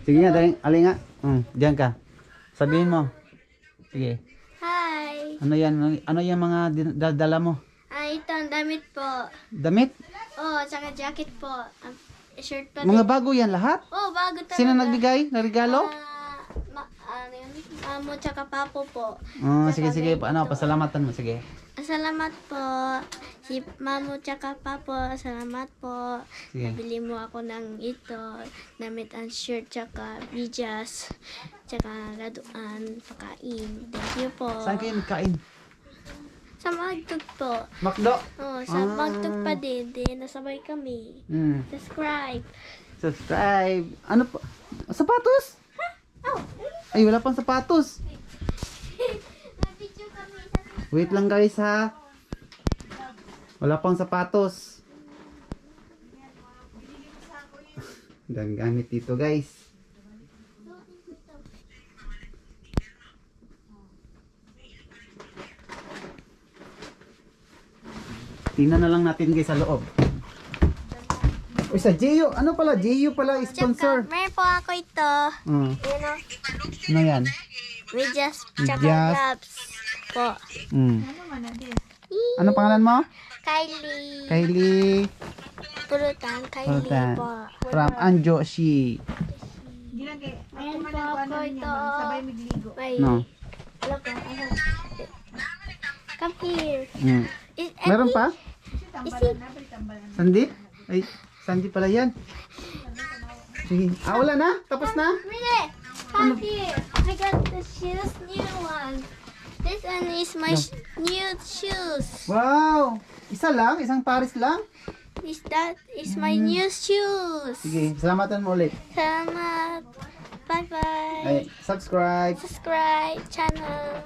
Sige nga, dali, ali nga. Diyan ka. Sabihin mo. Sige. Hi! Ano yan mga dala mo? Ito ang damit po. Damit? Oh, tsaka jacket po. Shirt pa Mga din. bago yan lahat? Oh, bago talaga. Sino nagbigay? Regalo? Ano yun? Mamo tsaka papo po. Sige, sige. Tsaka Ano, ganito. pasalamatan mo. Sige. Salamat po. Si Mamo tsaka papo, salamat po. Sige. Nabili mo ako ng ito. Damit ang shirt tsaka bijas. Tsaka laduan, pakain. Thank you po. Saan kayo nagkain? Sa Magtug po. Makdo? Oh, sa Magtug pa din. Nasabay kami. Subscribe. Subscribe. Ano pa? Sapatos? Oh, Ay, wala pang sapatos. na-video kami. Wait lang guys ha. Wala pang sapatos. Dami gamit dito guys. Tingnan na lang natin guys sa loob. Uy, sa Gio. Ano pala? Gio pala sponsor. Meron po ako ito. Mm. You know, Ano yan? we just tsaka Just. gloves po. Ano pangalan mo? Kylie. Kylie. Pulutan. Kylie Sultan. po. From Anjoshi. Meron po ako ito. May, No. Wala po. Come here. Meron pa? Isi. Sandi? Ay, Sandi pala yan. Sige. Wala na? Tapos na? Really? Come here. I got the shoes, new one. This one is my new shoes. Wow! Isa lang? Isang pares lang? That is my new shoes. Sige, salamatan mo ulit. Salamat. Bye-bye. Ay, subscribe. Subscribe channel.